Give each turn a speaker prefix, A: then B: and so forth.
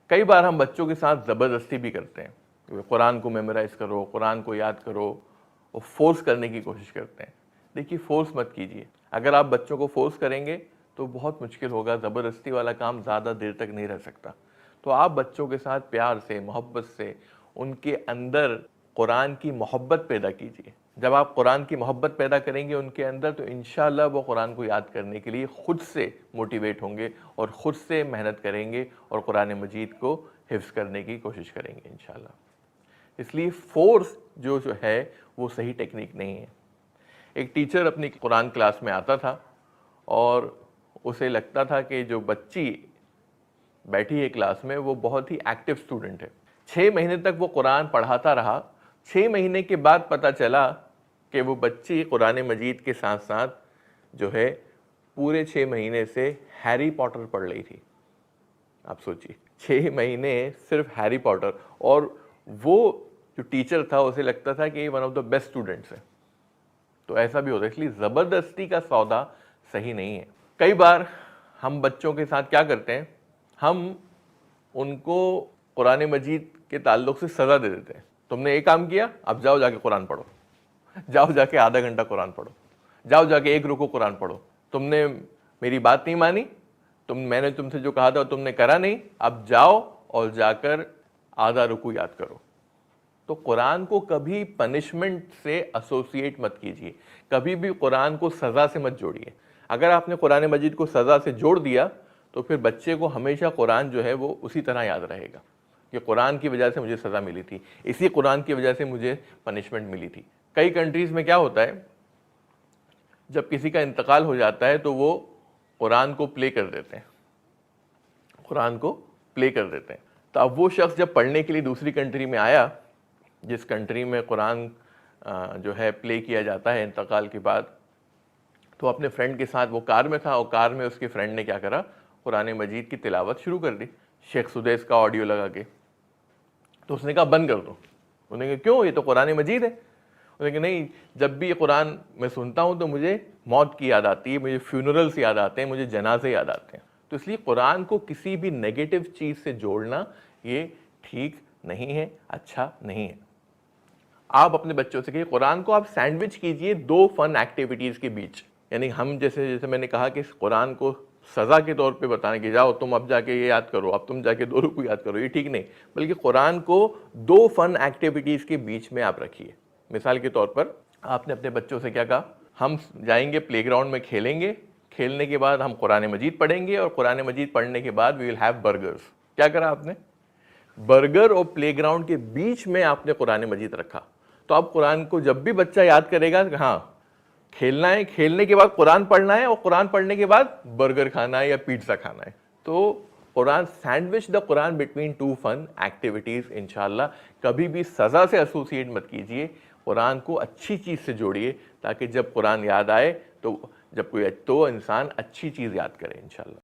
A: कई बार हम बच्चों के साथ ज़बरदस्ती भी करते हैं, कुरान को मेमोराइज़ करो, कुरान को याद करो, और फोर्स करने की कोशिश करते हैं। देखिए, फोर्स मत कीजिए। अगर आप बच्चों को फोर्स करेंगे तो बहुत मुश्किल होगा, ज़बरदस्ती वाला काम ज़्यादा देर तक नहीं रह सकता। तो आप बच्चों के साथ प्यार से, मोहब्बत से उनके अंदर कुरान की मोहब्बत पैदा कीजिए। जब आप कुरान की मोहब्बत पैदा करेंगे उनके अंदर, तो इंशाअल्लाह वो कुरान को याद करने के लिए ख़ुद से मोटिवेट होंगे और ख़ुद से मेहनत करेंगे और कुरान मजीद को हिफ्ज़ करने की कोशिश करेंगे इंशाअल्लाह। इसलिए फ़ोर्स जो है वो सही टेक्निक नहीं है। एक टीचर अपनी कुरान क्लास में आता था और उसे लगता था कि जो बच्ची बैठी है क्लास में वो बहुत ही एक्टिव स्टूडेंट है। 6 महीने तक वो कुरान पढ़ाता रहा। 6 महीने के बाद पता चला कि वो बच्ची कुरान मजीद के साथ साथ जो है पूरे 6 महीने से हैरी पॉटर पढ़ रही थी। आप सोचिए, 6 महीने सिर्फ हैरी पॉटर, और वो जो टीचर था उसे लगता था कि one of the best students है। तो ऐसा भी होता है, इसलिए ज़बरदस्ती का सौदा सही नहीं है। कई बार हम बच्चों के साथ क्या करते हैं, हम उनको कुरान मजीद के ताल्लुक से सज़ा दे देते हैं। तुमने एक काम किया, अब जाओ जाके कुरान पढ़ो, जाओ जाके आधा घंटा कुरान पढ़ो, जाओ जाके 1 रुकू कुरान पढ़ो, तुमने मेरी बात नहीं मानी, मैंने तुमसे जो कहा था तुमने करा नहीं, अब जाओ और जाकर आधा रुकू याद करो। तो कुरान को कभी पनिशमेंट से एसोसिएट मत कीजिए, कभी भी कुरान को सज़ा से मत जोड़िए। अगर आपने कुरान मजीद को सज़ा से जोड़ दिया तो फिर बच्चे को हमेशा कुरान जो है वो उसी तरह याद रहेगा कि कुरान की वजह से मुझे सज़ा मिली थी, इसी कुरान की वजह से मुझे पनिशमेंट मिली थी। कई कंट्रीज़ में क्या होता है, जब किसी का इंतकाल हो जाता है तो वो कुरान को प्ले कर देते हैं, कुरान को प्ले कर देते हैं। तो अब वो शख्स जब पढ़ने के लिए दूसरी कंट्री में आया, जिस कंट्री में कुरान जो है प्ले किया जाता है इंतकाल के बाद, तो अपने फ्रेंड के साथ वो कार में था और कार में उसके फ्रेंड ने क्या करा, कुरान मजीद की तिलावत शुरू कर दी शेख सुदैस का ऑडियो लगा के। तो उसने कहा बंद कर दो। उन्होंने कहा क्यों, ये तो कुरान मजीद है। उन्होंने कहा नहीं, जब भी ये कुरान मैं सुनता हूँ तो मुझे मौत की याद आती है, मुझे फ्यूनरल्स याद आते हैं, मुझे जनाजे याद आते हैं। तो इसलिए कुरान को किसी भी नेगेटिव चीज़ से जोड़ना ये ठीक नहीं है, अच्छा नहीं है। आप अपने बच्चों से कहिए, कुरान को आप सैंडविच कीजिए 2 फन एक्टिविटीज़ के बीच। यानी हम जैसे मैंने कहा कि कुरान को सज़ा के तौर पे बताने कि जाओ तुम अब जाके ये याद करो, अब तुम जाके 2 रुकू याद करो, ये ठीक नहीं, बल्कि कुरान को 2 फन एक्टिविटीज़ के बीच में आप रखिए। मिसाल के तौर पर आपने अपने बच्चों से क्या कहा, हम जाएंगे प्लेग्राउंड में खेलेंगे, खेलने के बाद हम कुरान मजीद पढ़ेंगे और कुरान मजीद पढ़ने के बाद वी विल हैव बर्गर्स। क्या करा आपने, बर्गर और प्लेग्राउंड के बीच में आपने कुरान मजीद रखा। तो अब कुरान को जब भी बच्चा याद करेगा, हाँ खेलना है, खेलने के बाद कुरान पढ़ना है और कुरान पढ़ने के बाद बर्गर खाना है या पिज्जा खाना है। तो Quran, sandwich the Quran between 2 fun activities इंशाल्लाह। कभी भी सज़ा से एसोसिएट मत कीजिए, कुरान को अच्छी चीज़ से जोड़िए ताकि जब कुरान याद आए तो जब कोई तो इंसान अच्छी चीज़ याद करे इंशाल्लाह।